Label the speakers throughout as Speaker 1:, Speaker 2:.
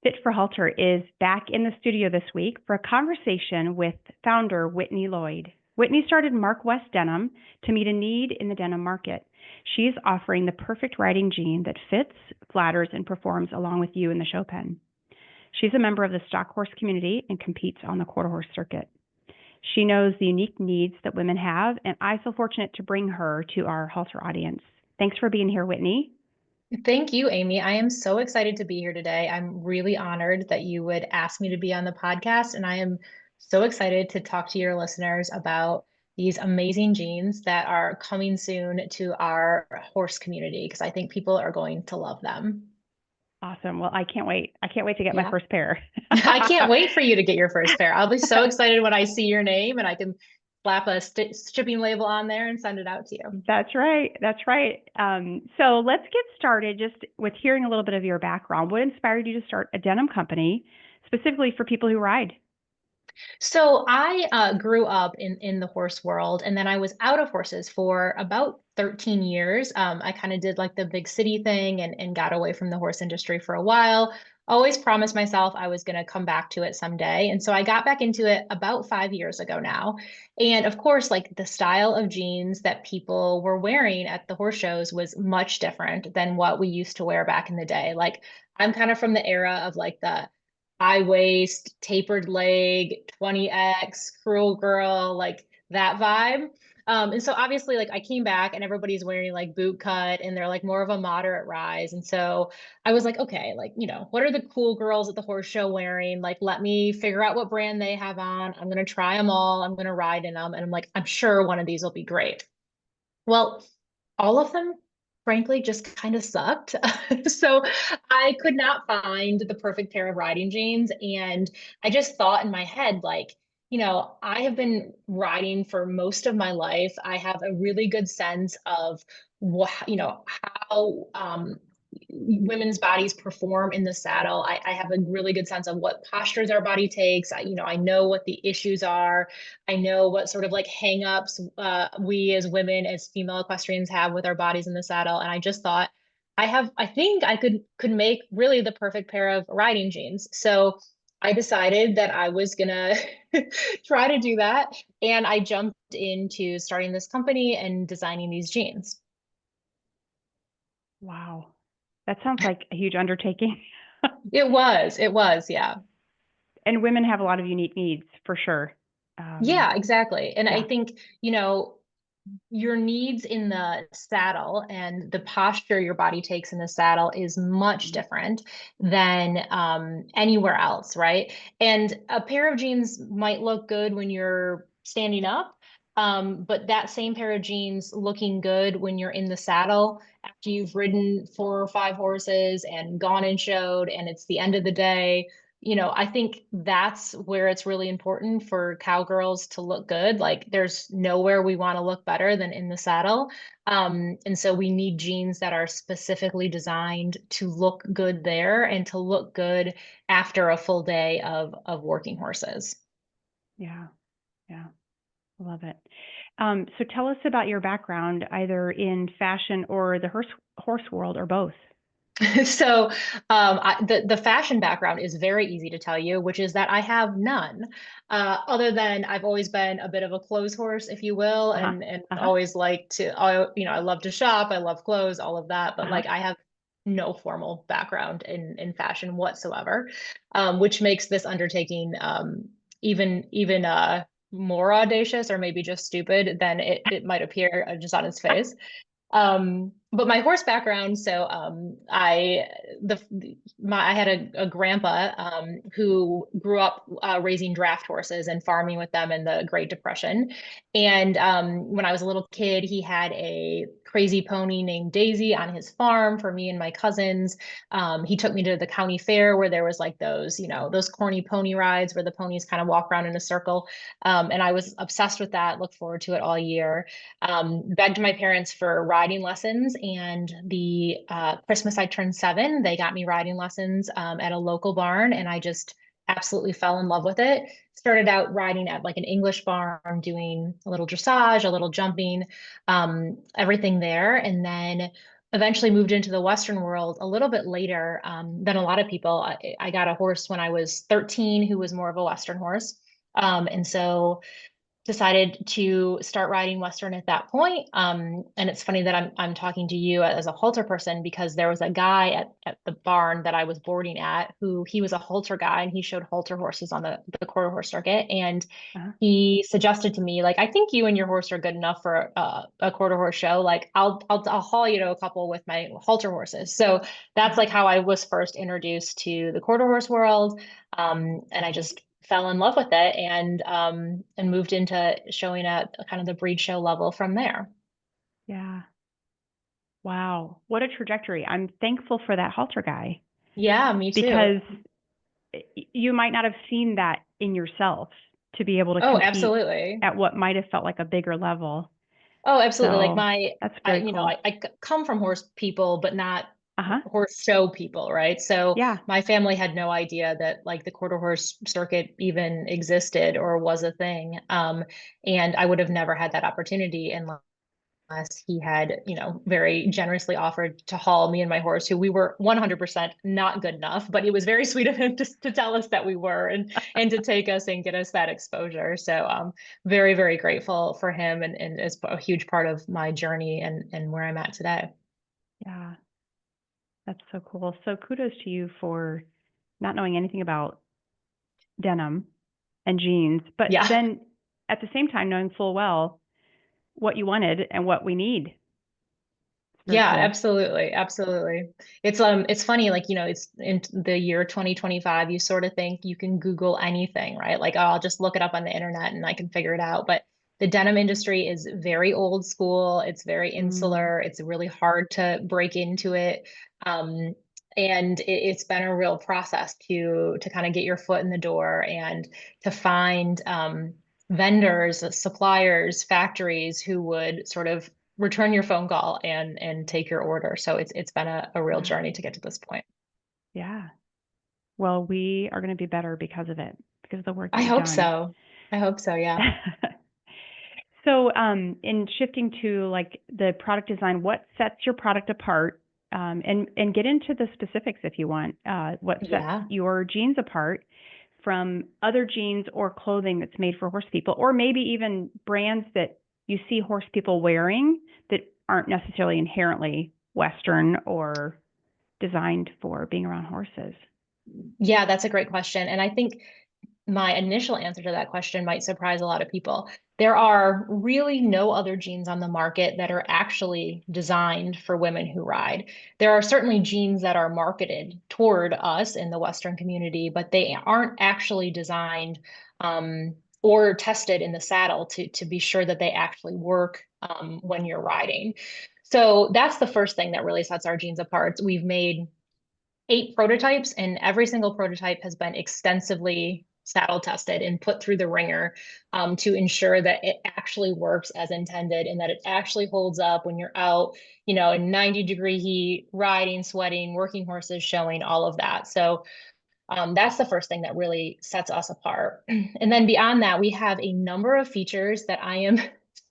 Speaker 1: Fit for Halter is back in the studio this week for a conversation with founder Whitney Lloyd. Whitney started MarkWest Denim to meet a need in the denim market. She is offering the perfect riding jean that fits, flatters, and performs along with you in the show pen. She's a member of the stock horse community and competes on the quarter horse circuit. She knows the unique needs that women have, and I feel fortunate to bring her to our halter audience. Thanks for being here, Whitney.
Speaker 2: Thank you, Amy. I am so excited to be here today. I'm really honored that you would ask me to be on the podcast, and I am so excited to talk to your listeners about these amazing jeans that are coming soon to our horse community because I think people are going to love them.
Speaker 1: Awesome. Well, I can't wait. I can't wait to get my
Speaker 2: Yeah.
Speaker 1: first pair.
Speaker 2: I can't wait for you to get your first pair. I'll be so excited when I see your name and I can slap a shipping label on there and send it out to you.
Speaker 1: That's right. That's right. So let's get started just with hearing a little bit of your background. What inspired you to start a denim company specifically for people who ride?
Speaker 2: So I grew up in the horse world, and then I was out of horses for about 13 years. I kind of did like the big city thing and got away from the horse industry for a while. Always promised myself I was going to come back to it someday. And so I got back into it about 5 years ago now. And of course, like the style of jeans that people were wearing at the horse shows was much different than what we used to wear back in the day. Like I'm kind of from the era of like the high waist, tapered leg, 20X, cruel girl, like that vibe. And so obviously, like I came back and everybody's wearing like boot cut and they're like more of a moderate rise. And so I was like, okay, like, what are the cool girls at the horse show wearing? Like, let me figure out what brand they have on. I'm going to try them all. I'm going to ride in them. And I'm like, I'm sure one of these will be great. Well, all of them, frankly, just kind of sucked. So I could not find the perfect pair of riding jeans. And I just thought in my head, like, I have been riding for most of my life. I have a really good sense of what, how women's bodies perform in the saddle. I have a really good sense of what postures our body takes. I know what the issues are. I know what sort of like hangups we as women, as female equestrians have with our bodies in the saddle. And I just thought, I think I could make really the perfect pair of riding jeans. So I decided that I was gonna try to do that. And I jumped into starting this company and designing these jeans.
Speaker 1: Wow. That sounds like a huge undertaking.
Speaker 2: It was, yeah.
Speaker 1: And women have a lot of unique needs for sure.
Speaker 2: Yeah, exactly. And I
Speaker 1: Yeah.
Speaker 2: think, your needs in the saddle and the posture your body takes in the saddle is much different than anywhere else, right? And a pair of jeans might look good when you're standing up, but that same pair of jeans looking good when you're in the saddle after you've ridden 4 or 5 horses and gone and showed, and it's the end of the day. I think that's where it's really important for cowgirls to look good. Like there's nowhere we want to look better than in the saddle. And so we need jeans that are specifically designed to look good there and to look good after a full day of working horses.
Speaker 1: Yeah. Yeah. Love it. So tell us about your background, either in fashion or the horse world or both.
Speaker 2: So the fashion background is very easy to tell you, which is that I have none, other than I've always been a bit of a clothes horse, if you will,
Speaker 1: Uh-huh.
Speaker 2: and
Speaker 1: Uh-huh.
Speaker 2: always like to, I love to shop, I love clothes, all of that, but
Speaker 1: Uh-huh.
Speaker 2: like I have no formal background in fashion whatsoever, which makes this undertaking even more audacious or maybe just stupid than it might appear just on its face. But my horse background, so I had a grandpa who grew up raising draft horses and farming with them in the Great Depression. And when I was a little kid, he had a crazy pony named Daisy on his farm for me and my cousins. He took me to the county fair where there was like those, those corny pony rides where the ponies kind of walk around in a circle. And I was obsessed with that, looked forward to it all year. Begged my parents for riding lessons. And the Christmas I turned 7, they got me riding lessons at a local barn. And I just absolutely fell in love with it. Started out riding at like an English barn, doing a little dressage, a little jumping, everything there. And then eventually moved into the Western world a little bit later than a lot of people. I got a horse when I was 13 who was more of a Western horse. And so decided to start riding Western at that point. And it's funny that I'm talking to you as a halter person because there was a guy at the barn that I was boarding at who he was a halter guy and he showed halter horses on the quarter horse circuit. And
Speaker 1: Uh-huh.
Speaker 2: he suggested to me, like, I think you and your horse are good enough for a quarter horse show. Like, I'll haul you to a couple with my halter horses. So that's
Speaker 1: Uh-huh.
Speaker 2: like how I was first introduced to the quarter horse world. And I just fell in love with it and moved into showing at kind of the breed show level from there.
Speaker 1: Yeah. Wow. What a trajectory. I'm thankful for that halter guy
Speaker 2: Yeah, me too.
Speaker 1: because you might not have seen that in yourself to be able to
Speaker 2: Oh,
Speaker 1: compete
Speaker 2: absolutely.
Speaker 1: at what might have felt like a bigger level.
Speaker 2: Oh, absolutely. Like
Speaker 1: So that's
Speaker 2: I,
Speaker 1: very
Speaker 2: you know,
Speaker 1: cool.
Speaker 2: I come from horse people, but not
Speaker 1: Uh-huh.
Speaker 2: horse show people, right? So
Speaker 1: Yeah.
Speaker 2: my family had no idea that like the quarter horse circuit even existed or was a thing. And I would have never had that opportunity unless he had, very generously offered to haul me and my horse, who we were 100% not good enough, but it was very sweet of him to tell us that we were and to take us and get us that exposure. So very, very grateful for him and is a huge part of my journey and where I'm at today.
Speaker 1: Yeah. That's so cool. So kudos to you for not knowing anything about denim and jeans, but
Speaker 2: Yeah.
Speaker 1: then at the same time knowing full well what you wanted and what we need. It's very
Speaker 2: Yeah,
Speaker 1: cool.
Speaker 2: absolutely. Absolutely. It's funny, like, it's in the year 2025, you sort of think you can Google anything, right? Like, oh, I'll just look it up on the internet and I can figure it out. But the denim industry is very old school. It's very
Speaker 1: Mm,
Speaker 2: insular. It's really hard to break into it. Um, and it's been a real process to kind of get your foot in the door and to find vendors, suppliers, factories who would sort of return your phone call and take your order. So it's been a real
Speaker 1: yeah.
Speaker 2: journey to get to this point.
Speaker 1: Yeah. Well, we are going to be better because of it, because of the work that
Speaker 2: I
Speaker 1: you've
Speaker 2: hope
Speaker 1: done.
Speaker 2: so. I hope so, yeah.
Speaker 1: So, in shifting to like the product design, what sets your product apart? And get into the specifics if you want. What sets
Speaker 2: Yeah.
Speaker 1: your jeans apart from other jeans or clothing that's made for horse people, or maybe even brands that you see horse people wearing that aren't necessarily inherently Western or designed for being around horses.
Speaker 2: Yeah, that's a great question. And I think my initial answer to that question might surprise a lot of people. There are really no other jeans on the market that are actually designed for women who ride. There are certainly jeans that are marketed toward us in the Western community, but they aren't actually designed or tested in the saddle to be sure that they actually work when you're riding. So that's the first thing that really sets our jeans apart. We've made 8 prototypes, and every single prototype has been extensively saddle tested and put through the ringer to ensure that it actually works as intended and that it actually holds up when you're out, in 90-degree heat, riding, sweating, working horses, showing all of that. So that's the first thing that really sets us apart. And then beyond that, we have a number of features that I am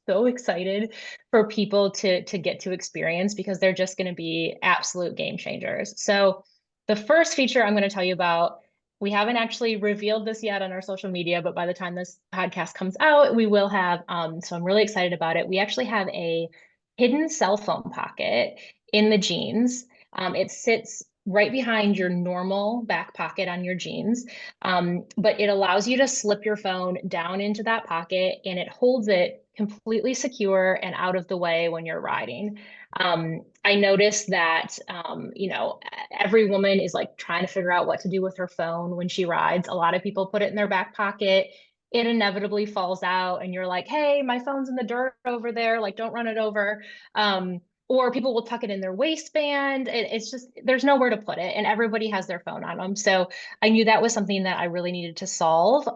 Speaker 2: so excited for people to get to experience because they're just going to be absolute game changers. So the first feature I'm going to tell you about, we haven't actually revealed this yet on our social media, but by the time this podcast comes out, we will have. So I'm really excited about it. We actually have a hidden cell phone pocket in the jeans. It sits right behind your normal back pocket on your jeans. But it allows you to slip your phone down into that pocket and it holds it completely secure and out of the way when you're riding. I noticed that, every woman is like trying to figure out what to do with her phone when she rides. A lot of people put it in their back pocket. It inevitably falls out, and you're like, hey, my phone's in the dirt over there. Like, don't run it over. Or people will tuck it in their waistband. It's just, there's nowhere to put it, and everybody has their phone on them. So I knew that was something that I really needed to solve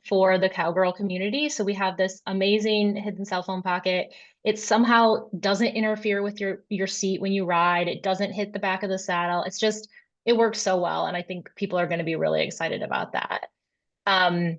Speaker 2: for the cowgirl community. So we have this amazing hidden cell phone pocket. It somehow doesn't interfere with your seat when you ride. It doesn't hit the back of the saddle. It works so well, and I think people are going to be really excited about that. Um,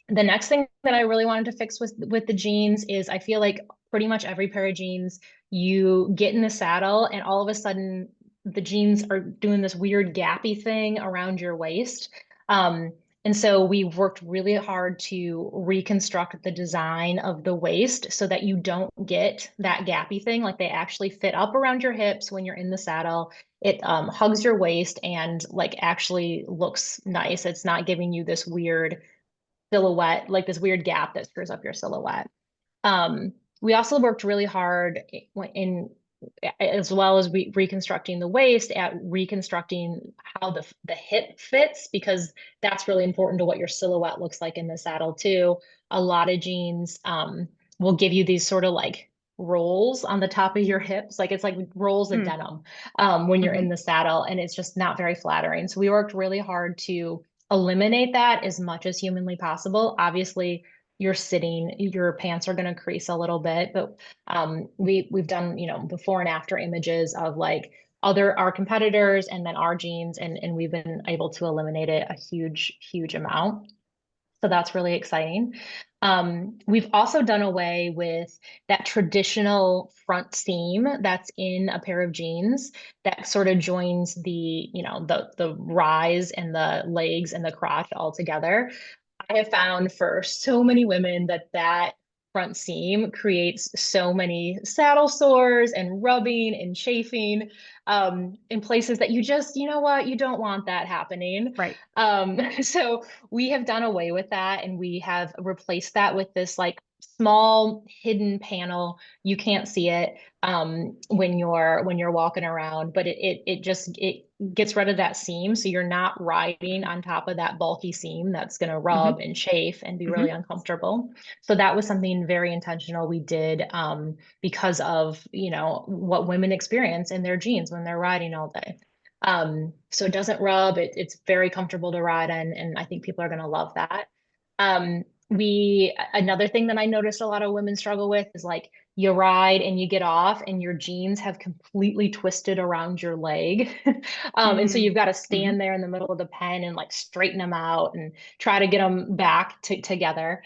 Speaker 2: the next thing that I really wanted to fix with the jeans is I feel like pretty much every pair of jeans, you get in the saddle and all of a sudden the jeans are doing this weird gappy thing around your waist. Um, and so we worked really hard to reconstruct the design of the waist so that you don't get that gappy thing. Like they actually fit up around your hips when you're in the saddle. It hugs your waist and like actually looks nice. It's not giving you this weird silhouette, like this weird gap that screws up your silhouette. Um, we also worked really hard in as well as reconstructing the waist at reconstructing how the hip fits because that's really important to what your silhouette looks like in the saddle too. A lot of jeans will give you these sort of like rolls on the top of your hips, like it's like rolls of
Speaker 1: Mm.
Speaker 2: denim when you're in
Speaker 1: Hmm.
Speaker 2: the saddle, and it's just not very flattering. So we worked really hard to eliminate that as much as humanly possible. Obviously, you're sitting, your pants are going to crease a little bit, but we've done, you know, before and after images of like other our competitors and then our jeans, and we've been able to eliminate it a huge amount. So that's really exciting. We've also done away with that traditional front seam that's in a pair of jeans that sort of joins the, you know, the rise and the legs and the crotch all together. I have found for so many women that that front seam creates so many saddle sores and rubbing and chafing in places that you just, you know what, you don't want that happening.
Speaker 1: Right.
Speaker 2: So we have done away with that and we have replaced that with this like small hidden panel. You can't see it when you're walking around, but it just it gets rid of that seam, so you're not riding on top of that bulky seam that's going to
Speaker 1: Hmm.
Speaker 2: rub and chafe and be really
Speaker 1: Hmm.
Speaker 2: uncomfortable. So that was something very intentional we did because of, you know, what women experience in their jeans when they're riding all day. So it doesn't rub, it's very comfortable to ride in, and I think people are going to love that. We another thing that I noticed a lot of women struggle with is like you ride and you get off and your jeans have completely twisted around your leg. And so
Speaker 1: Mm.
Speaker 2: you've got to
Speaker 1: Hmm.
Speaker 2: stand there in the middle of the pen and like straighten them out and try to get them back together.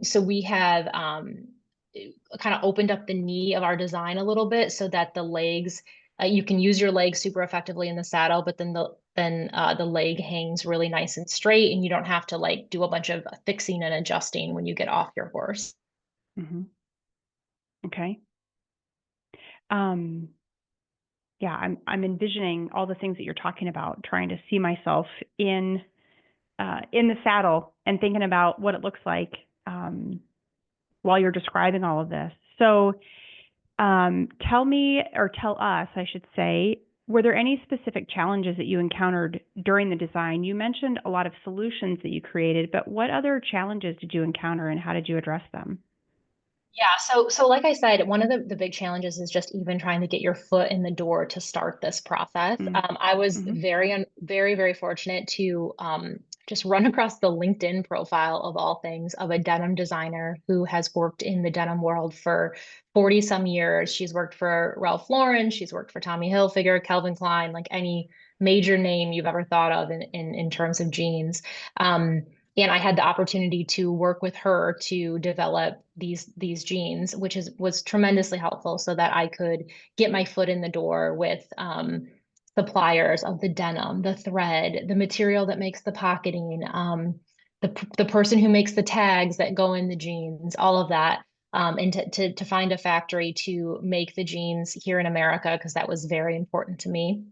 Speaker 2: So we have kind of opened up the knee of our design a little bit so that the legs, you can use your legs super effectively in the saddle, but then the leg hangs really nice and straight, and you don't have to like do a bunch of fixing and adjusting when you get off your horse.
Speaker 1: Hmm. Okay. Um, yeah, I'm envisioning all the things that you're talking about, trying to see myself in the saddle and thinking about what it looks like um, while you're describing all of this. So, tell me, or tell us, I should say, were there any specific challenges that you encountered during the design? You mentioned a lot of solutions that you created, but what other challenges did you encounter and how did you address them?
Speaker 2: Yeah, so like I said, one of the big challenges is just even trying to get your foot in the door to start this process.
Speaker 1: Mm.
Speaker 2: I was
Speaker 1: Hmm.
Speaker 2: very fortunate to just run across the LinkedIn profile of all things of a denim designer who has worked in the denim world for 40 some years. She's worked for Ralph Lauren, she's worked for Tommy Hilfiger, Calvin Klein, like any major name you've ever thought of in terms of jeans. Um, and I had the opportunity to work with her to develop these jeans, which was tremendously helpful, so that I could get my foot in the door with suppliers of the denim, the thread, the material that makes the pocketing, the person who makes the tags that go in the jeans, all of that. And to find a factory to make the jeans here in America, because that was very important to me.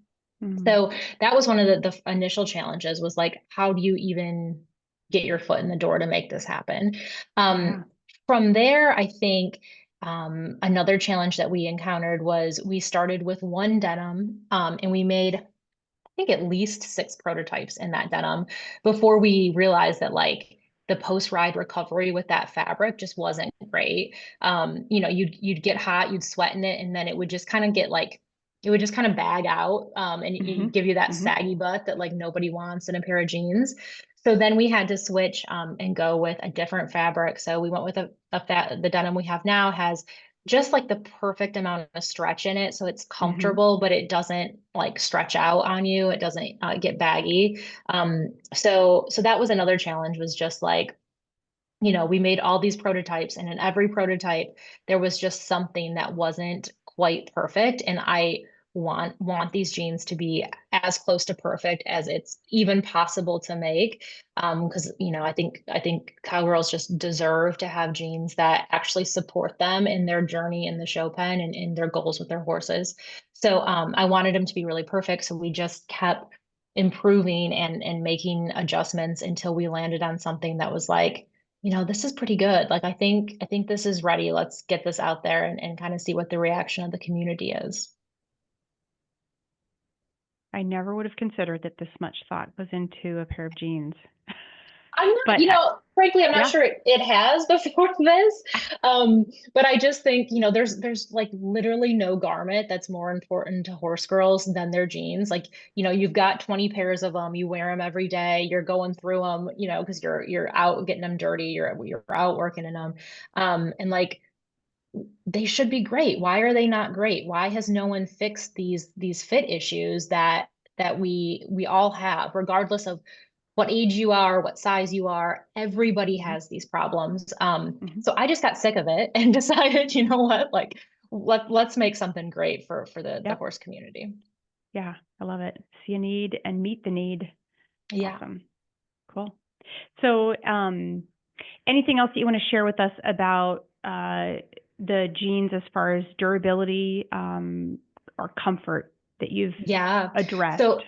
Speaker 1: Mm.
Speaker 2: So that was one of the initial challenges was like, how do you even get your foot in the door to make this happen?
Speaker 1: Yeah.
Speaker 2: From there, I think another challenge that we encountered was we started with one denim and we made, I think, at least 6 prototypes in that denim before we realized that like the post-ride recovery with that fabric just wasn't great. You know, you'd get hot, you'd sweat in it, and then it would just kind of get like it would just kind of bag out and
Speaker 1: Hmm.
Speaker 2: it give you that
Speaker 1: Hmm.
Speaker 2: saggy butt that like nobody wants in a pair of jeans. So then we had to switch and go with a different fabric. So we went with the denim we have now has just like the perfect amount of stretch in it. So it's
Speaker 1: Hmm.
Speaker 2: comfortable, but it doesn't like stretch out on you. It doesn't get baggy. So that was another challenge was just like we made all these prototypes, and in every prototype, there was just something that wasn't quite perfect. And I want these jeans to be as close to perfect as it's even possible to make. Because, I think cowgirls just deserve to have jeans that actually support them in their journey in the show pen and in their goals with their horses. So I wanted them to be really perfect. So we just kept improving and making adjustments until we landed on something that was like, this is pretty good. Like I think this is ready. Let's get this out there and kind of see what the reaction of the community is.
Speaker 1: I never would have considered that this much thought goes into a pair of jeans.
Speaker 2: I'm not,
Speaker 1: But
Speaker 2: frankly, I'm not
Speaker 1: yeah,
Speaker 2: sure it has before this. But I just think, there's like literally no garment that's more important to horse girls than their jeans. Like, you've got 20 pairs of them, you wear them every day, you're going through them, because you're out getting them dirty, you're out working in them. And like they should be great. Why are they not great? Why has no one fixed these fit issues that we all have, regardless of what age you are, what size you are? Everybody
Speaker 1: mhm,
Speaker 2: has these problems.
Speaker 1: mhm,
Speaker 2: So I just got sick of it and decided, you know what, like let's make something great for the
Speaker 1: yep,
Speaker 2: horse community.
Speaker 1: yeah, I love it. See a need and meet the need.
Speaker 2: Yeah.
Speaker 1: Awesome, cool. So, anything else that you want to share with us about the jeans as far as durability or comfort that you've
Speaker 2: Yeah.
Speaker 1: addressed?
Speaker 2: So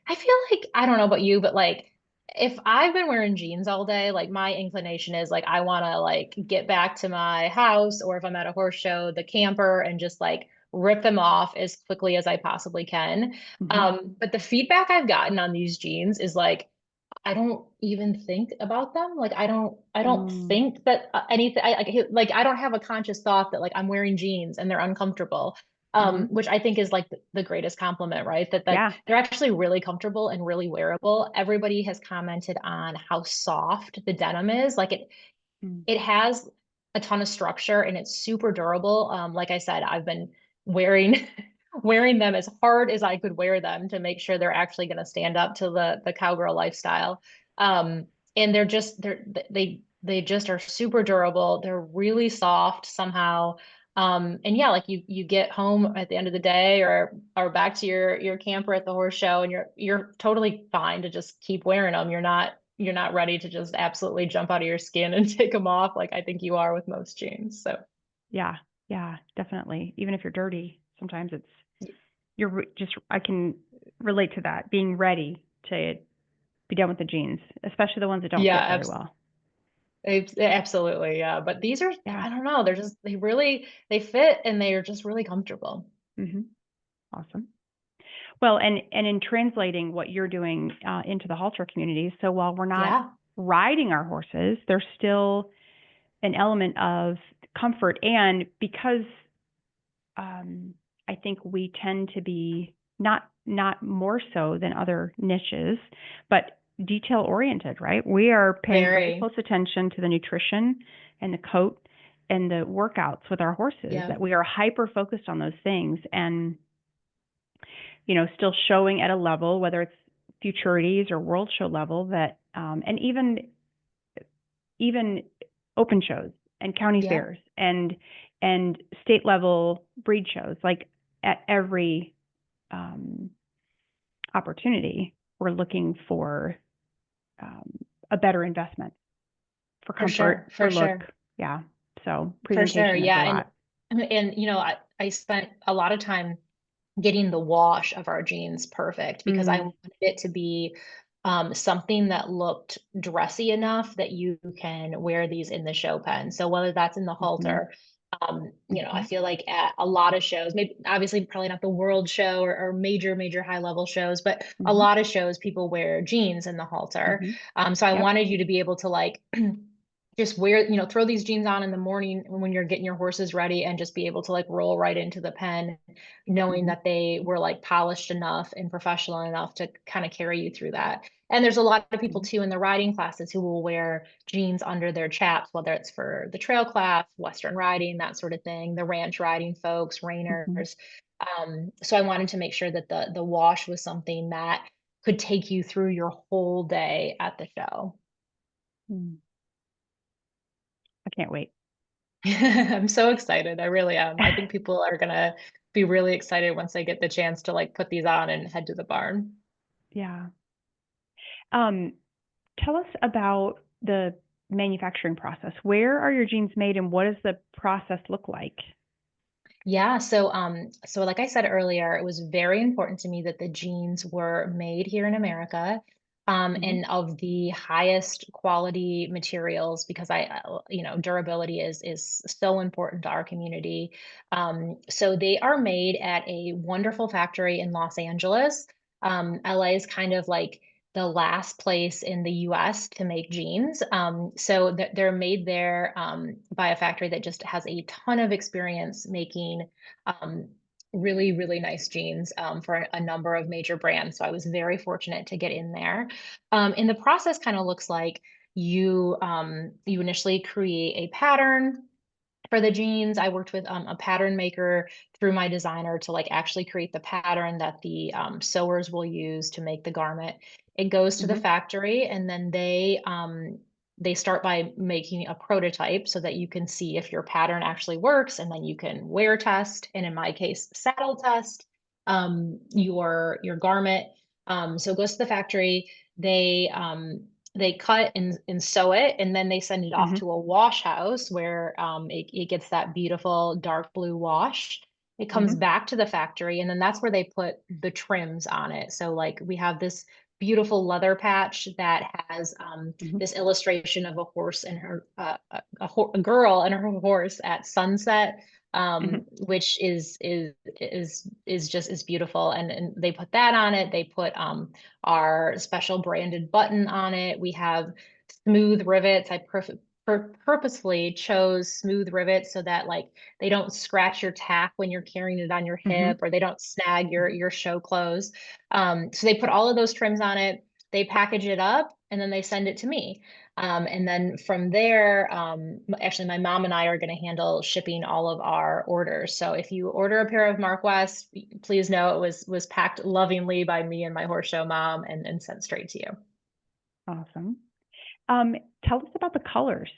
Speaker 2: I feel like I don't know about you, but like if I've been wearing jeans all day, like my inclination is like I want to like get back to my house, or if I'm at a horse show, the camper, and just like rip them off as quickly as I possibly can.
Speaker 1: Hmm.
Speaker 2: But the feedback I've gotten on these jeans is like I don't even think about them. Like I don't
Speaker 1: Mm,
Speaker 2: think that anything. Like I don't have a conscious thought that like I'm wearing jeans and they're uncomfortable.
Speaker 1: hmm.
Speaker 2: Which I think is like the greatest compliment, right? That like
Speaker 1: Yeah.
Speaker 2: they're actually really comfortable and really wearable. Everybody has commented on how soft the denim is. Like
Speaker 1: Mm,
Speaker 2: it has a ton of structure and it's super durable. Like I said, I've been wearing wearing them as hard as I could wear them to make sure they're actually going to stand up to the cowgirl lifestyle. Um, and they just are super durable. They're really soft somehow. And yeah, like you get home at the end of the day or back to your camper at the horse show, and you're totally fine to just keep wearing them. You're not ready to just absolutely jump out of your skin and take them off like I think you are with most jeans. So
Speaker 1: yeah. Yeah. Definitely. Even if you're dirty, sometimes just, I can relate to that, being ready to be done with the jeans, especially the ones that don't
Speaker 2: yeah,
Speaker 1: fit very well.
Speaker 2: absolutely, yeah. But these are,
Speaker 1: Yeah.
Speaker 2: I don't know, they fit and they are just really comfortable.
Speaker 1: Hmm. Awesome. Well, and in translating what you're doing into the halter community, so while we're not
Speaker 2: Yeah,
Speaker 1: riding our horses, there's still an element of comfort, and because I think we tend to be not more so than other niches, but detail oriented, right? We are paying very
Speaker 2: very.
Speaker 1: close attention to the nutrition and the coat and the workouts with our horses,
Speaker 2: Yeah,
Speaker 1: that we are hyper focused on those things, and still showing at a level, whether it's futurities or world show level, that and even open shows and county
Speaker 2: yeah,
Speaker 1: fairs and state level breed shows, like at every um, opportunity, we're looking for um, a better investment for
Speaker 2: for sure,
Speaker 1: comfort, for
Speaker 2: for
Speaker 1: look.
Speaker 2: sure.
Speaker 1: Yeah. So
Speaker 2: For sure.
Speaker 1: presentation is a
Speaker 2: Yeah.
Speaker 1: lot.
Speaker 2: And I spent a lot of time getting the wash of our jeans perfect because I
Speaker 1: Mm,
Speaker 2: wanted it to be something that looked dressy enough that you can wear these in the show pen. So whether that's in the
Speaker 1: mm-hmm,
Speaker 2: halter, I
Speaker 1: mm-hmm,
Speaker 2: feel like at a lot of shows, maybe obviously probably not the world show or major high level shows, but a
Speaker 1: mm-hmm,
Speaker 2: lot of shows people wear jeans in the halter.
Speaker 1: mm-hmm.
Speaker 2: So I
Speaker 1: Yep.
Speaker 2: wanted you to be able to like just wear, throw these jeans on in the morning when you're getting your horses ready and just be able to like roll right into the pen, knowing
Speaker 1: Mm-hmm,
Speaker 2: that they were like polished enough and professional enough to kind of carry you through that. And there's a lot of people
Speaker 1: mm-hmm,
Speaker 2: too in the riding classes who will wear jeans under their chaps, whether it's for the trail class, Western riding, that sort of thing, the ranch riding folks,
Speaker 1: mm-hmm.
Speaker 2: reiners. So I wanted to make sure that the wash was something that could take you through your whole day at the show.
Speaker 1: Mm, I can't wait.
Speaker 2: I'm so excited. I really am. I think people are gonna be really excited once they get the chance to like put these on and head to the barn.
Speaker 1: Yeah. Um, Tell us about the manufacturing process. Where are your jeans made and what does the process look like?
Speaker 2: Yeah, so like I said earlier, it was very important to me that the jeans were made here in America,
Speaker 1: Hmm.
Speaker 2: and of the highest quality materials because durability is so important to our community. So they are made at a wonderful factory in Los Angeles. LA is kind of like the last place in the US to make jeans. So they're made there by a factory that just has a ton of experience making um, really, really nice jeans for a number of major brands. So I was very fortunate to get in there. And the process kind of looks like you initially create a pattern for the jeans. I worked with a pattern maker through my designer to like actually create the pattern that the sewers will use to make the garment. It goes to the
Speaker 1: Hmm.
Speaker 2: factory, and then they start by making a prototype so that you can see if your pattern actually works, and then you can wear test, and in my case, saddle test your garment. So it goes to the factory. They cut and sew it, and then they send it off
Speaker 1: Hmm.
Speaker 2: to a wash house where it gets that beautiful dark blue wash. It comes
Speaker 1: Hmm.
Speaker 2: back to the factory, and then that's where they put the trims on it. So like we have this beautiful leather patch that has
Speaker 1: Hmm.
Speaker 2: this illustration of a horse and her a girl and her horse at sunset,
Speaker 1: Hmm.
Speaker 2: which is just is beautiful. And they put that on it. They put our special branded button on it. We have smooth rivets. Purposefully chose smooth rivets so that like they don't scratch your tack when you're carrying it on your
Speaker 1: Hmm.
Speaker 2: hip, or they don't snag your show clothes. So they put all of those trims on it. They package it up and then they send it to me. And then from there, actually, my mom and I are going to handle shipping all of our orders. So if you order a pair of MarkWest, please know it was packed lovingly by me and my horse show mom and sent straight to you.
Speaker 1: Awesome. Um, Tell us about the colors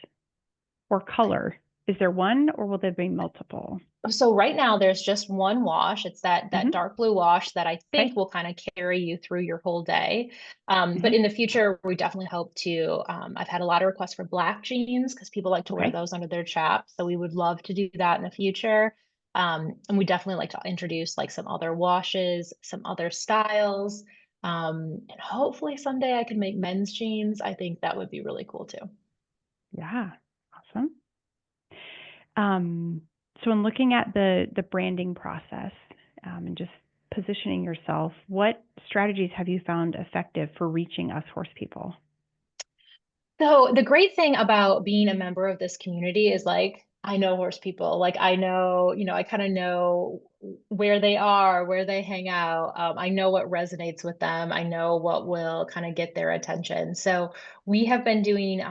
Speaker 1: or color. Is there one or will there be multiple?
Speaker 2: So right now there's just one wash. It's that
Speaker 1: Hmm.
Speaker 2: dark blue wash that I think
Speaker 1: Okay.
Speaker 2: will kind of carry you through your whole day. But in
Speaker 1: Hmm.
Speaker 2: the future, we definitely hope to. I've had a lot of requests for black jeans because people like to wear
Speaker 1: Okay.
Speaker 2: those under their chaps. So we would love to do that in the future. And we definitely like to introduce like some other washes, some other styles. And hopefully someday I can make men's jeans. I think that would be really cool too.
Speaker 1: Yeah. Awesome. Um, so in looking at the branding process and just positioning yourself, what strategies have you found effective for reaching us horse people?
Speaker 2: So the great thing about being a member of this community is like I know horse people. Like I know, I kind of know where they are, where they hang out. I know what resonates with them. I know what will kind of get their attention. So we have been doing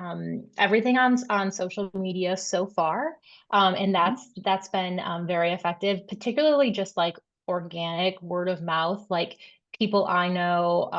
Speaker 2: everything on social media so far, and
Speaker 1: Mhm.
Speaker 2: that's been very effective. Particularly just like organic word of mouth, like people I know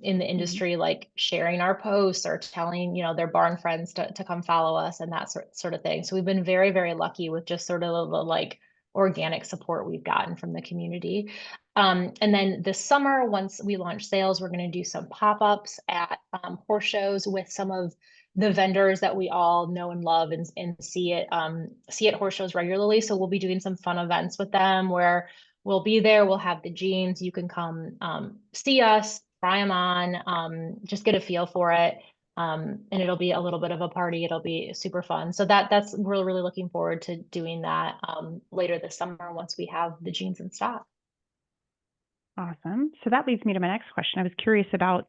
Speaker 2: in the
Speaker 1: Mhm.
Speaker 2: industry, like sharing our posts or telling, their barn friends to come follow us and that sort of thing. So we've been very, very lucky with just sort of the like organic support we've gotten from the community. And then this summer, once we launch sales, we're going to do some pop-ups at horse shows with some of the vendors that we all know and love and see at horse shows regularly. So we'll be doing some fun events with them where we'll be there. We'll have the jeans. You can come see us, try them on, just get a feel for it. And it'll be a little bit of a party. It'll be super fun. So that's we're really looking forward to doing that later this summer once we have the jeans in stock.
Speaker 1: Awesome. So that leads me to my next question. I was curious about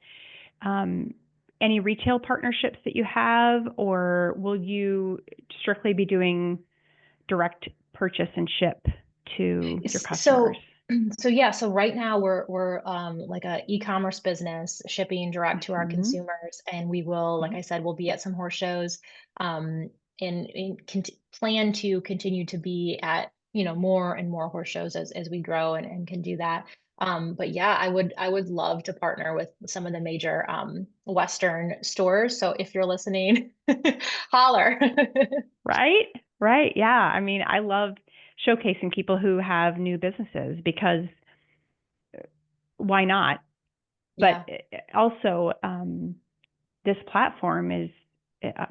Speaker 1: um, any retail partnerships that you have, or will you strictly be doing direct purchase and ship to your customers?
Speaker 2: So so yeah, so right now we're like a e-commerce business shipping direct to our
Speaker 1: Hmm.
Speaker 2: consumers, and we will, like
Speaker 1: Hmm.
Speaker 2: I said, we'll be at some horse shows, um, and plan to continue to be at more and more horse shows as we grow and can do that. But yeah, I would love to partner with some of the major Western stores. So if you're listening, holler.
Speaker 1: Right? Right. Yeah. I mean, I love showcasing people who have new businesses because why not? But
Speaker 2: Yeah,
Speaker 1: also, this platform is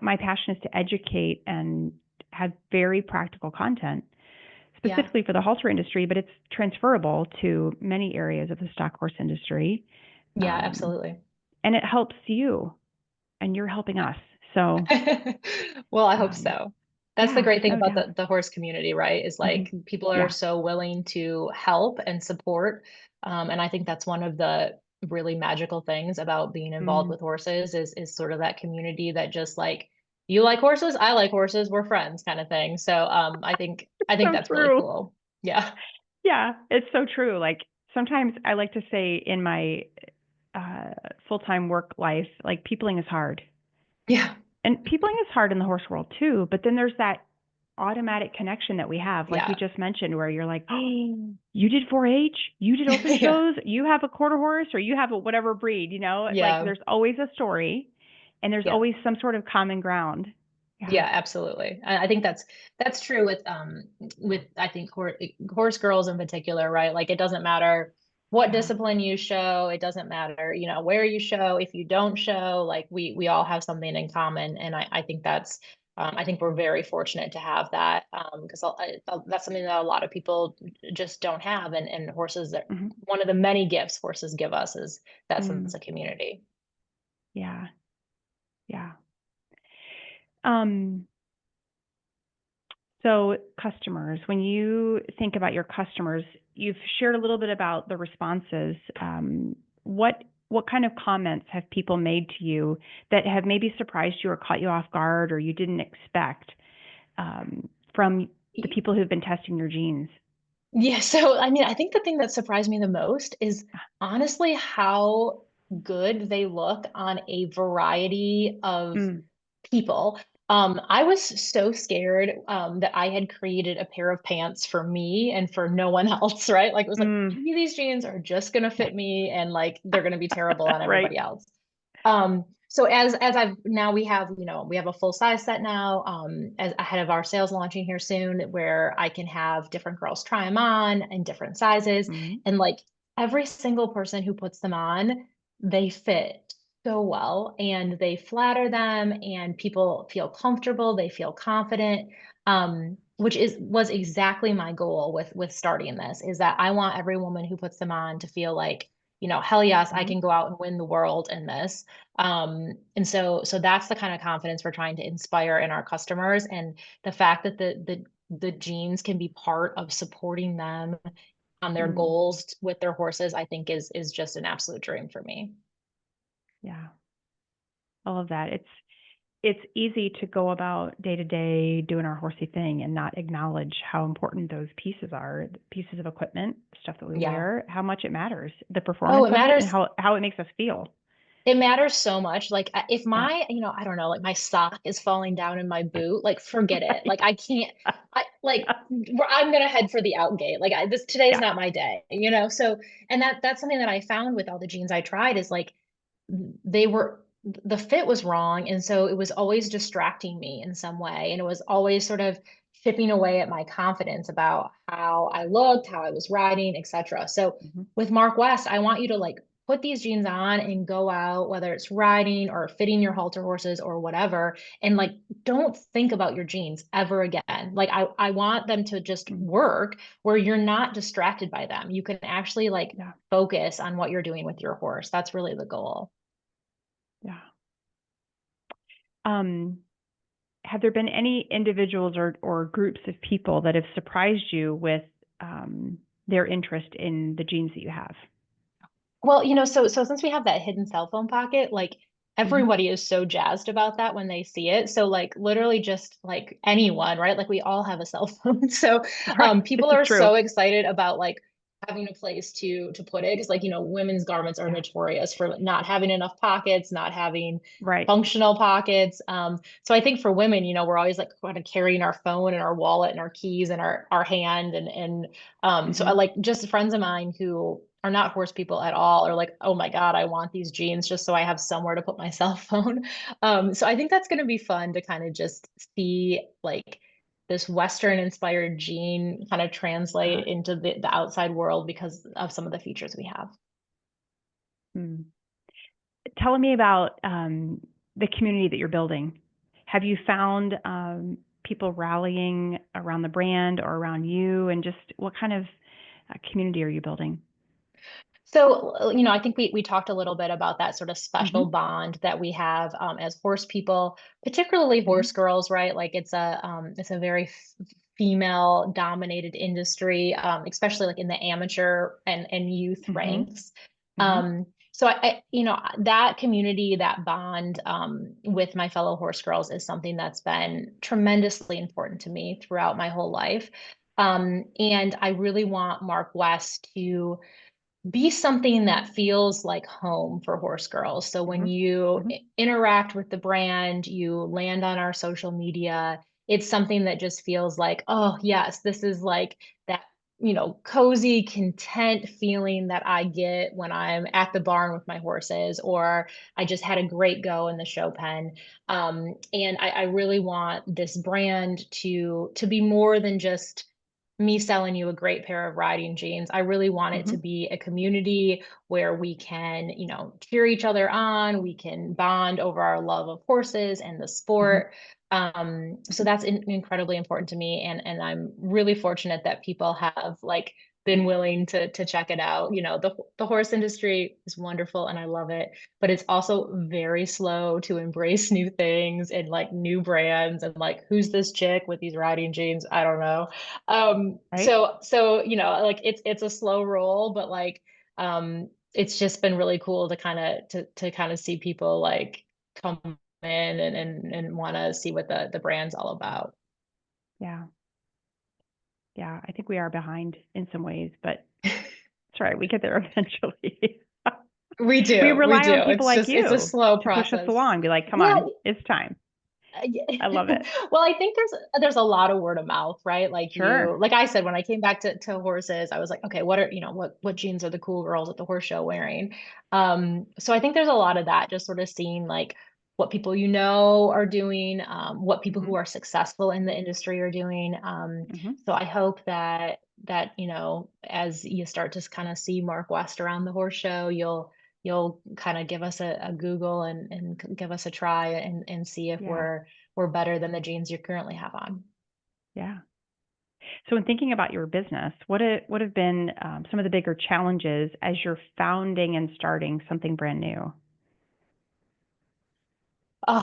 Speaker 1: my passion is to educate and have very practical content
Speaker 2: yeah,
Speaker 1: specifically for the halter industry, but it's transferable to many areas of the stock horse industry.
Speaker 2: yeah,
Speaker 1: Um,
Speaker 2: absolutely.
Speaker 1: and it helps you, and you're helping us. So,
Speaker 2: Well, I hope
Speaker 1: um,
Speaker 2: so. That's the
Speaker 1: yeah,
Speaker 2: great thing
Speaker 1: no
Speaker 2: about
Speaker 1: doubt.
Speaker 2: the horse community, right? Is
Speaker 1: Hmm.
Speaker 2: like people are
Speaker 1: Yeah.
Speaker 2: so willing to help and support. And I think that's one of the really magical things about being involved
Speaker 1: Mm.
Speaker 2: with horses is sort of that community that just like you like horses, I like horses, we're friends kind of thing. So I think
Speaker 1: So
Speaker 2: that's really
Speaker 1: true.
Speaker 2: cool. Yeah.
Speaker 1: Yeah, it's so true. Like sometimes I like to say in my uh, full-time work life, like peopling is hard.
Speaker 2: Yeah.
Speaker 1: And peopling is hard in the horse world too, but then there's that automatic connection that we have, like you
Speaker 2: Yeah.
Speaker 1: just mentioned, where you're like, oh, you did 4-H, you did open
Speaker 2: Yeah.
Speaker 1: shows, you have a quarter horse, or you have a whatever breed, like
Speaker 2: Yeah.
Speaker 1: there's always a story and there's
Speaker 2: Yeah.
Speaker 1: always some sort of common ground. Yeah.
Speaker 2: Yeah, absolutely. I think that's true with I think horse girls in particular, right? Like it doesn't matter what
Speaker 1: Yeah.
Speaker 2: discipline you show, it doesn't matter, where you show, if you don't show, like we all have something in common. And I think I think we're very fortunate to have that because that's something that a lot of people just don't have. And horses are
Speaker 1: Hmm.
Speaker 2: one of the many gifts horses give us is that sense
Speaker 1: Mm.
Speaker 2: of community.
Speaker 1: Yeah. Yeah. Um, So, customers, when you think about your customers, you've shared a little bit about the responses. What kind of comments have people made to you that have maybe surprised you or caught you off guard or you didn't expect from the people who've been testing your jeans?
Speaker 2: Yeah, so I mean, I think the thing that surprised me the most is honestly how good they look on a variety of
Speaker 1: Mm,
Speaker 2: people. I was so scared that I had created a pair of pants for me and for no one else, right? Like it was like
Speaker 1: mm,
Speaker 2: maybe these jeans are just gonna fit me and like they're gonna be terrible on
Speaker 1: right.
Speaker 2: everybody else. So as I've now we have a full size set now, as ahead of our sales launching here soon, where I can have different girls try them on in different sizes.
Speaker 1: Mm,
Speaker 2: And like every single person who puts them on, they fit so well and they flatter them and people feel comfortable, they feel confident. Which was exactly my goal with starting this, is that I want every woman who puts them on to feel like, hell yes, I
Speaker 1: mm,
Speaker 2: can go out and win the world in this. And so that's the kind of confidence we're trying to inspire in our customers. And the fact that the genes can be part of supporting them on their
Speaker 1: mm,
Speaker 2: goals with their horses, I think is just an absolute dream for me.
Speaker 1: yeah, all of that. It's easy to go about day to day doing our horsey thing and not acknowledge how important those pieces are, the pieces of equipment, stuff that we
Speaker 2: Yeah.
Speaker 1: wear, how much it matters, the
Speaker 2: Oh,
Speaker 1: performance
Speaker 2: it
Speaker 1: of it, and
Speaker 2: matters.
Speaker 1: how it makes us feel.
Speaker 2: It matters so much. Like if
Speaker 1: Yeah.
Speaker 2: I don't know, like my sock is falling down in my boot, like forget it.
Speaker 1: Right.
Speaker 2: Like I can't, I'm gonna head for the out gate. Like today's
Speaker 1: Yeah.
Speaker 2: not my day. So, and that's something that I found with all the jeans I tried is like they were the fit was wrong, and so it was always distracting me in some way, and it was always sort of chipping away at my confidence about how I looked, how I was riding, etc. So
Speaker 1: Hmm.
Speaker 2: with Mark West, I want you to like put these jeans on and go out, whether it's riding or fitting your halter horses or whatever, and like don't think about your jeans ever again. Like I want them to just
Speaker 1: Mm.
Speaker 2: work where you're not distracted by them. You can actually like
Speaker 1: Yeah.
Speaker 2: focus on what you're doing with your horse. That's really the goal.
Speaker 1: Yeah. Um, have there been any individuals or groups of people that have surprised you with their interest in the genes that you have?
Speaker 2: Well, so since we have that hidden cell phone pocket, like
Speaker 1: Hmm.
Speaker 2: everybody is so jazzed about that when they see it. So like literally just like anyone, right? Like we all have a cell phone. So
Speaker 1: Right. This
Speaker 2: people
Speaker 1: is
Speaker 2: are
Speaker 1: true.
Speaker 2: so excited about like having a place to put it. Because like, women's garments are notorious for not having enough pockets, not having
Speaker 1: Right.
Speaker 2: functional pockets. So I think for women, we're always like kind of carrying our phone and our wallet and our keys and our hand. So I
Speaker 1: Hmm.
Speaker 2: like just friends of mine who are not horse people at all are like, oh my God, I want these jeans just so I have somewhere to put my cell phone. So I think that's going to be fun to kind of just see like this Western inspired gene kind of
Speaker 1: Uh,
Speaker 2: translate into the outside world because of some of the features we have.
Speaker 1: hmm. Telling me about the community that you're building. Have you found people rallying around the brand or around you, and just what kind of community are you building?
Speaker 2: So, I think we talked a little bit about that sort of special
Speaker 1: Hmm.
Speaker 2: bond that we have as horse people, particularly
Speaker 1: Hmm.
Speaker 2: horse girls, right? Like it's a very female dominated industry, especially like in the amateur and youth
Speaker 1: Hmm.
Speaker 2: ranks.
Speaker 1: Hmm.
Speaker 2: So that community, that bond with my fellow horse girls is something that's been tremendously important to me throughout my whole life. And I really want Mark West to be something that feels like home for horse girls. So when
Speaker 1: Hmm.
Speaker 2: you
Speaker 1: Hmm.
Speaker 2: interact with the brand, you land on our social media, it's something that just feels like, oh, yes, this is like that, cozy, content feeling that I get when I'm at the barn with my horses, or I just had a great go in the show pen. And I really want this brand to be more than just me selling you a great pair of riding jeans. I really want it to
Speaker 1: Hmm.
Speaker 2: be a community where we can, cheer each other on. We can bond over our love of horses and the
Speaker 1: Hmm.
Speaker 2: sport. So that's incredibly important to me. And I'm really fortunate that people have like been willing to check it out. The horse industry is wonderful and I love it, but it's also very slow to embrace new things and like new brands and like who's this chick with these riding jeans? I don't know.
Speaker 1: Right?
Speaker 2: So like it's a slow roll, but like it's just been really cool to kind of see people like come in and want to see what the brand's all about.
Speaker 1: Yeah. Yeah. I think we are behind in some ways, but it's all right. We get there eventually.
Speaker 2: We
Speaker 1: We
Speaker 2: do, we
Speaker 1: rely
Speaker 2: do.
Speaker 1: on people
Speaker 2: It's
Speaker 1: like
Speaker 2: just it's a
Speaker 1: you
Speaker 2: slow
Speaker 1: to push us
Speaker 2: process.
Speaker 1: along. Be like, come
Speaker 2: Yeah,
Speaker 1: on, it's time.
Speaker 2: Yeah.
Speaker 1: I love it.
Speaker 2: Well, I think there's a lot of word of mouth, right?
Speaker 1: Sure.
Speaker 2: Like I said, when I came back to horses, I was like, okay, what jeans are the cool girls at the horse show wearing? So I think there's a lot of that, just sort of seeing like what people are doing, what people
Speaker 1: Hmm.
Speaker 2: who are successful in the industry are doing.
Speaker 1: Hmm.
Speaker 2: So I hope that as you start to kind of see Mark West around the horse show, you'll kind of give us a Google and give us a try and see if
Speaker 1: Yeah.
Speaker 2: we're better than the jeans you currently have on.
Speaker 1: Yeah. So, in thinking about your business, what have been some of the bigger challenges as you're founding and starting something brand new?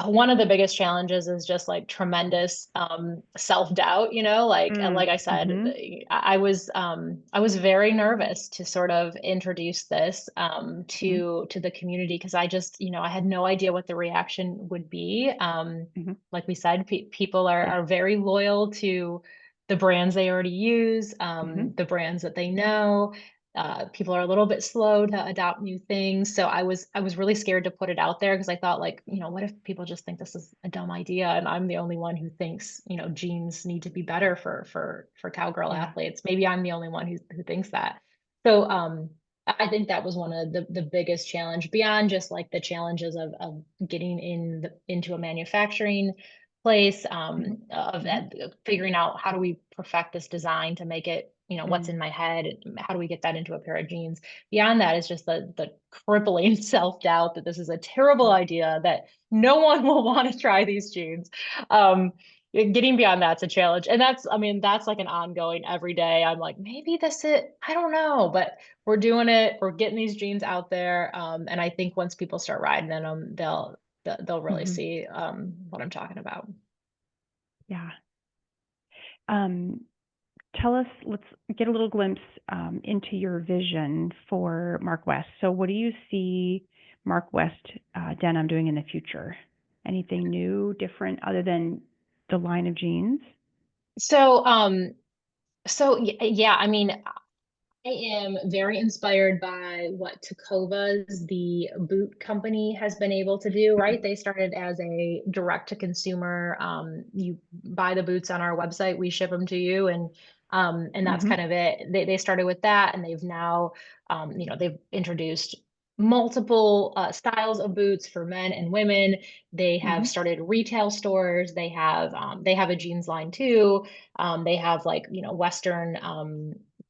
Speaker 2: One of the biggest challenges is just like tremendous self-doubt,
Speaker 1: Mm.
Speaker 2: like I said,
Speaker 1: Mm-hmm.
Speaker 2: I was very nervous to sort of introduce this
Speaker 1: Mm-hmm.
Speaker 2: to the community because I just, I had no idea what the reaction would be.
Speaker 1: Mm-hmm.
Speaker 2: Like we said, people are
Speaker 1: Yeah.
Speaker 2: are very loyal to the brands they already use,
Speaker 1: Mm-hmm.
Speaker 2: the brands that they know. People are a little bit slow to adopt new things. So I was really scared to put it out there because I thought like, what if people just think this is a dumb idea and I'm the only one who thinks, jeans need to be better for cowgirl
Speaker 1: Yeah.
Speaker 2: athletes. Maybe I'm the only one who thinks that. So I think that was one of the biggest challenge beyond just like the challenges of getting into a manufacturing place,
Speaker 1: Mm-hmm.
Speaker 2: of
Speaker 1: Mm-hmm.
Speaker 2: figuring out how do we perfect this design to make it, what's
Speaker 1: Mm.
Speaker 2: in my head, how do we get that into a pair of jeans. Beyond that is just the crippling self-doubt that this is a terrible
Speaker 1: Yeah.
Speaker 2: idea, that no one will want to try these jeans. Getting beyond that's a challenge, and that's like an ongoing every day. I'm like, maybe this is, I don't know, but we're doing it, we're getting these jeans out there, and I think once people start riding in them, they'll really
Speaker 1: Mm-hmm.
Speaker 2: see what I'm talking about.
Speaker 1: Yeah. Um, Tell us, let's get a little glimpse into your vision for Mark West. So, what do you see Mark West Denim doing in the future? Anything new, different, other than the line of jeans?
Speaker 2: So, yeah, I mean, I am very inspired by what Takova's, the boot company, has been able to do, right? They started as a direct to consumer. You buy the boots on our website, we ship them to you, and that's
Speaker 1: Mm-hmm.
Speaker 2: kind of it. They started with that, and they've now, they've introduced multiple styles of boots for men and women. They have
Speaker 1: Mm-hmm.
Speaker 2: started retail stores. They have a jeans line too. They have like, Western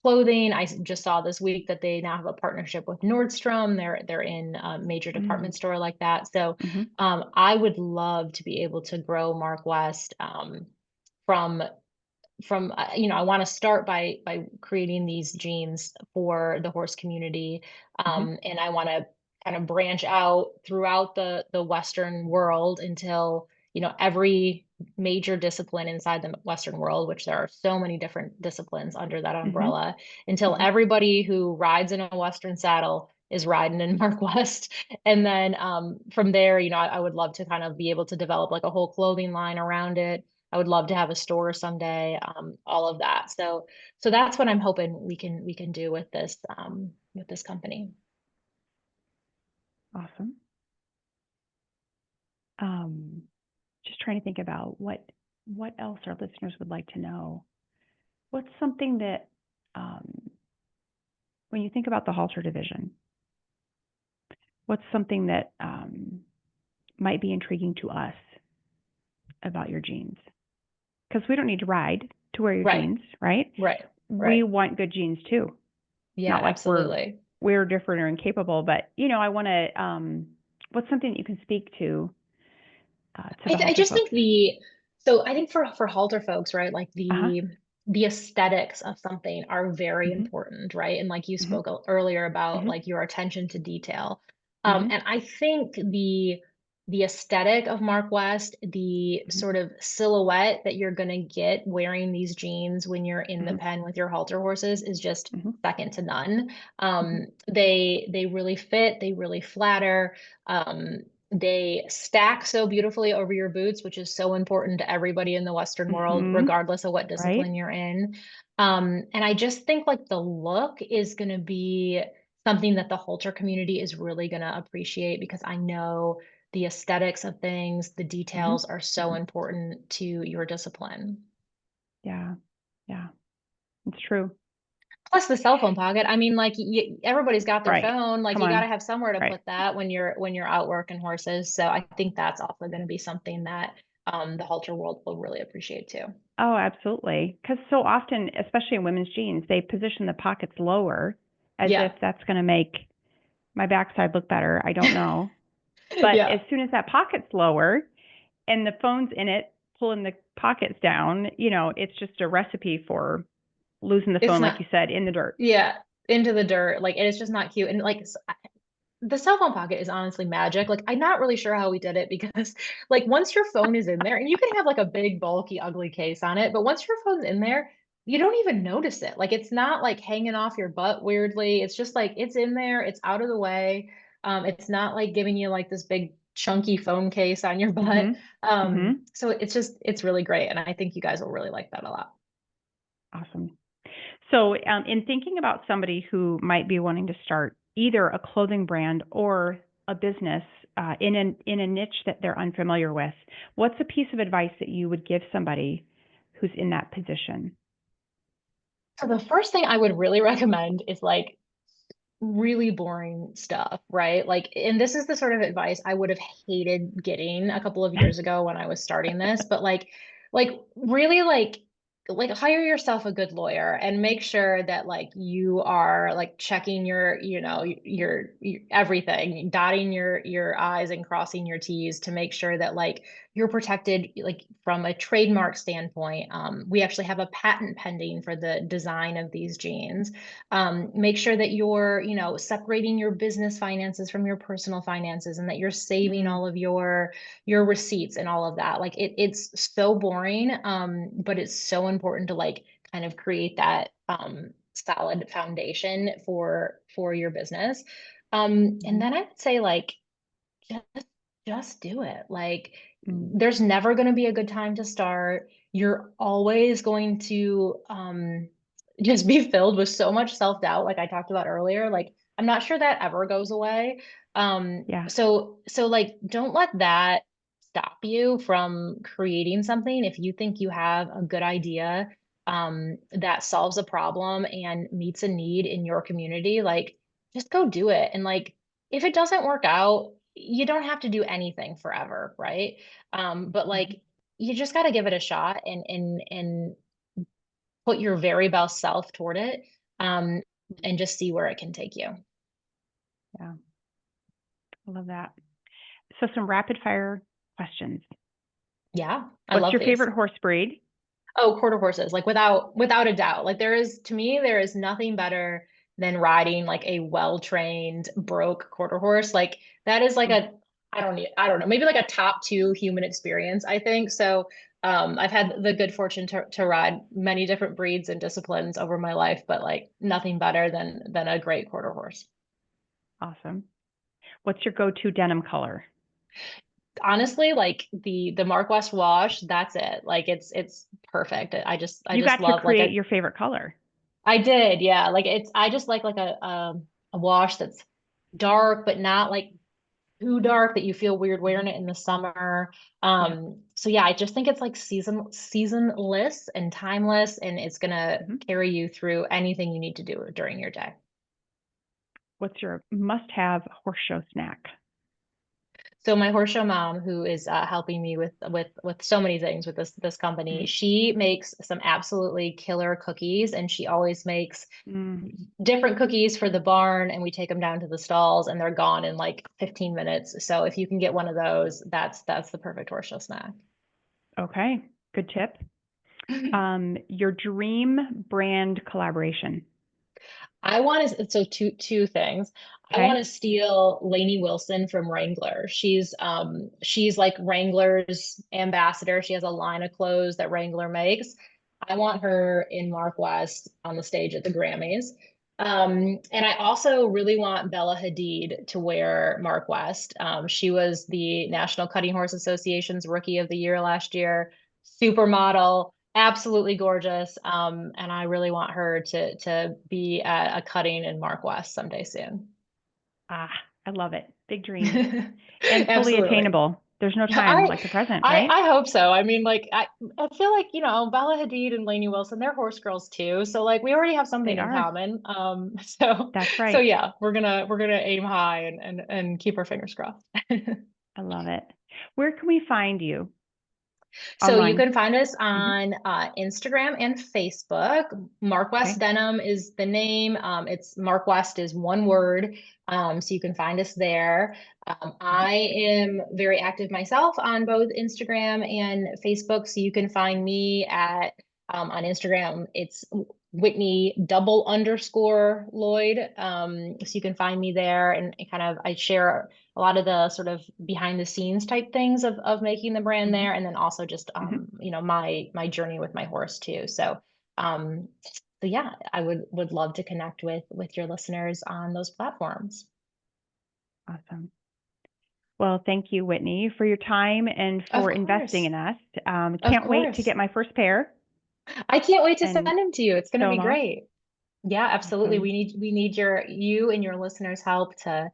Speaker 2: clothing. I just saw this week that they now have a partnership with Nordstrom. They're in a major department store like that. So
Speaker 1: Mm-hmm.
Speaker 2: I would love to be able to grow Mark West from I want to start by creating these jeans for the horse community,
Speaker 1: Mm-hmm.
Speaker 2: and I want to kind of branch out throughout the Western world until every major discipline inside the Western world, which there are so many different disciplines under that
Speaker 1: Mm-hmm.
Speaker 2: umbrella, until
Speaker 1: Mm-hmm.
Speaker 2: everybody who rides in a Western saddle is riding in Mark West. And then from there, I would love to kind of be able to develop like a whole clothing line around it. I would love to have a store someday, all of that. So that's what I'm hoping we can do with this company.
Speaker 1: Awesome. Um, just trying to think about what else our listeners would like to know. What's something that when you think about the halter division, what's something that might be intriguing to us about your jeans? Because we don't need to ride to wear your
Speaker 2: Right,
Speaker 1: jeans, right?
Speaker 2: right,
Speaker 1: We
Speaker 2: right.
Speaker 1: want good jeans too.
Speaker 2: Yeah,
Speaker 1: Not like
Speaker 2: absolutely.
Speaker 1: we're different or incapable, but I want to. What's something that you can speak to the
Speaker 2: I
Speaker 1: halter
Speaker 2: just think
Speaker 1: folks?
Speaker 2: I think for halter folks, right, like
Speaker 1: Uh huh.
Speaker 2: the aesthetics of something are very
Speaker 1: Mhm.
Speaker 2: important, right? And like you
Speaker 1: Mhm.
Speaker 2: spoke earlier about
Speaker 1: Mhm.
Speaker 2: like your attention to detail.
Speaker 1: Mhm.
Speaker 2: And I think the aesthetic of Mark West, the
Speaker 1: Mhm.
Speaker 2: sort of silhouette that you're gonna get wearing these jeans when you're in the
Speaker 1: Mhm.
Speaker 2: pen with your halter horses is just
Speaker 1: Mhm.
Speaker 2: second to none.
Speaker 1: Mhm.
Speaker 2: They really fit, they really flatter. Um, they stack so beautifully over your boots, which is so important to everybody in the Western world,
Speaker 1: Mhm.
Speaker 2: regardless of what
Speaker 1: Right.
Speaker 2: discipline you're in. And I just think like the look is going to be something that the halter community is really going to appreciate because I know the aesthetics of things, the
Speaker 1: Mhm.
Speaker 2: details are so
Speaker 1: Mhm.
Speaker 2: important to your discipline.
Speaker 1: Yeah. Yeah. It's true.
Speaker 2: Plus the cell phone pocket. I mean, like everybody's got their
Speaker 1: Right.
Speaker 2: phone. Like
Speaker 1: Come
Speaker 2: you got to
Speaker 1: on.
Speaker 2: have somewhere to
Speaker 1: Right.
Speaker 2: put that when you're out working horses. So I think that's also going to be something that the halter world will really appreciate too.
Speaker 1: Oh, absolutely. Because so often, especially in women's jeans, they position the pockets lower as if
Speaker 2: Yeah.
Speaker 1: that's going to make my backside look better. I don't know. But
Speaker 2: Yeah.
Speaker 1: as soon as that pocket's lower and the phone's in it, pulling the pockets down, it's just a recipe for losing the
Speaker 2: It's
Speaker 1: phone, like
Speaker 2: not,
Speaker 1: you said, in the dirt.
Speaker 2: yeah, into the dirt. Like, and it's just not cute. And like, the cell phone pocket is honestly magic. Like, I'm not really sure how we did it because, like, once your phone is in there, and you can have like a big, bulky, ugly case on it, but once your phone's in there, you don't even notice it. Like, it's not like hanging off your butt weirdly. It's just like it's in there, it's out of the way. It's not like giving you like this big, chunky phone case on your butt.
Speaker 1: Mhm. Mhm.
Speaker 2: So it's really great, and I think you guys will really like that a lot.
Speaker 1: Awesome. So, in thinking about somebody who might be wanting to start either a clothing brand or a business in a niche that they're unfamiliar with, what's a piece of advice that you would give somebody who's in that position?
Speaker 2: So the first thing I would really recommend is like really boring stuff, right? Like, and this is the sort of advice I would have hated getting a couple of years ago when I was starting this, but like really like hire yourself a good lawyer and make sure that like you are like checking your everything, dotting your I's and crossing your T's to make sure that like you're protected like from a trademark standpoint. We actually have a patent pending for the design of these jeans. Make sure that you're separating your business finances from your personal finances and that you're saving
Speaker 1: Mm,
Speaker 2: all of your receipts and all of that. Like it's so boring, but it's so important to like kind of create that solid foundation for your business. And
Speaker 1: mhm,
Speaker 2: then I would say like just just do it. Like
Speaker 1: mm,
Speaker 2: there's never going to be a good time to start. You're always going to just be filled with so much self-doubt, like I talked about earlier. Like I'm not sure that ever goes away.
Speaker 1: Yeah.
Speaker 2: So like don't let that stop you from creating something. If you think you have a good idea that solves a problem and meets a need in your community, like just go do it. And like if it doesn't work out, you don't have to do anything forever, right? But
Speaker 1: Mhm.
Speaker 2: like you just got to give it a shot and put your very best self toward it, um, and just see where it can take you.
Speaker 1: Yeah. I love that. So some rapid fire questions.
Speaker 2: Yeah, I
Speaker 1: What's
Speaker 2: love
Speaker 1: your
Speaker 2: these.
Speaker 1: favorite horse breed?
Speaker 2: Oh, quarter horses, like without a doubt. Like there is to me, there is nothing better than riding like a well-trained broke quarter horse. Like that is like
Speaker 1: Mm.
Speaker 2: a I don't know, maybe like a top two human experience, I think. So I've had the good fortune to ride many different breeds and disciplines over my life, but like nothing better than a great quarter horse.
Speaker 1: Awesome. What's your go-to denim color?
Speaker 2: Honestly, like the MarkWest wash, that's it. Like it's perfect. I
Speaker 1: You
Speaker 2: just
Speaker 1: got to
Speaker 2: love like
Speaker 1: create
Speaker 2: a
Speaker 1: your favorite color.
Speaker 2: I did, yeah. Like it's I just like a wash that's dark but not like too dark that you feel weird
Speaker 1: Hmm.
Speaker 2: wearing it in the summer.
Speaker 1: Yeah.
Speaker 2: So yeah, I just think it's like seasonless and timeless, and it's gonna
Speaker 1: Hmm.
Speaker 2: carry you through anything you need to do during your day.
Speaker 1: What's your must-have horse show snack?
Speaker 2: So my horse show mom, who is helping me with so many things with this company,
Speaker 1: Hmm.
Speaker 2: she makes some absolutely killer cookies, and she always makes
Speaker 1: Mm.
Speaker 2: different cookies for the barn, and we take them down to the stalls, and they're gone in like 15 minutes. So if you can get one of those, that's the perfect horse show snack.
Speaker 1: Okay. Good tip. Your dream brand collaboration.
Speaker 2: I want to, so two things. I want
Speaker 1: Okay.
Speaker 2: to steal Lainey Wilson from Wrangler. She's like Wrangler's ambassador. She has a line of clothes that Wrangler makes. I want her in Mark West on the stage at the Grammys. And I also really want Bella Hadid to wear Mark West. She was the National Cutting Horse Association's Rookie of the Year last year, supermodel, absolutely gorgeous. And I really want her to be at a cutting in Mark West someday soon.
Speaker 1: Ah, I love it. Big dreams and fully
Speaker 2: Absolutely.
Speaker 1: attainable. There's no time
Speaker 2: I
Speaker 1: like the present, right?
Speaker 2: I hope so. I mean, like I feel like, Bella Hadid and Lainey Wilson, they're horse girls too. So like we already have
Speaker 1: They
Speaker 2: something in
Speaker 1: are.
Speaker 2: common. So
Speaker 1: That's
Speaker 2: so
Speaker 1: right.
Speaker 2: yeah, we're gonna aim high and keep our fingers crossed.
Speaker 1: I love it. Where can we find you
Speaker 2: So you
Speaker 1: online?
Speaker 2: can find us
Speaker 1: Hmm.
Speaker 2: on Instagram and Facebook. MarkWest
Speaker 1: Okay.
Speaker 2: Denim is the name. It's MarkWest is one word. So you can find us there.
Speaker 1: Hmm.
Speaker 2: I am very active myself on both Instagram and Facebook. So you can find me at on Instagram. It's Whitney _Lloyd. So you can find me there, and kind of I share a lot of the sort of behind the scenes type things of making the brand
Speaker 1: Hmm.
Speaker 2: there, and then also just
Speaker 1: Hmm.
Speaker 2: my journey with my horse too. Um so yeah, I would love to connect with your listeners on those platforms.
Speaker 1: Awesome. Well, thank you, Whitney, for your time and
Speaker 2: Of
Speaker 1: for investing
Speaker 2: course.
Speaker 1: in us.
Speaker 2: Of
Speaker 1: Can't wait to
Speaker 2: course.
Speaker 1: get my first pair
Speaker 2: I can't wait to send
Speaker 1: and
Speaker 2: them to you. It's going to
Speaker 1: show
Speaker 2: be
Speaker 1: them off.
Speaker 2: great. Yeah, absolutely.
Speaker 1: Awesome.
Speaker 2: We need you and your listeners' help to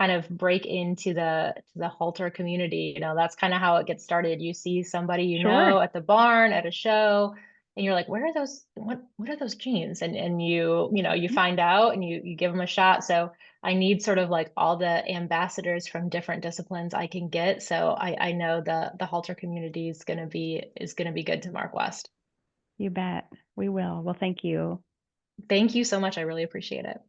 Speaker 2: kind of break into the halter community. That's kind of how it gets started. You see somebody
Speaker 1: Sure.
Speaker 2: at the barn, at a show, and you're like, where are those what are those jeans? And you
Speaker 1: Mhm.
Speaker 2: find out and you give them a shot. So I need sort of like all the ambassadors from different disciplines I can get. So I know the halter community is gonna be good to Mark West.
Speaker 1: You bet. We will. Well, thank you.
Speaker 2: Thank you so much. I really appreciate it.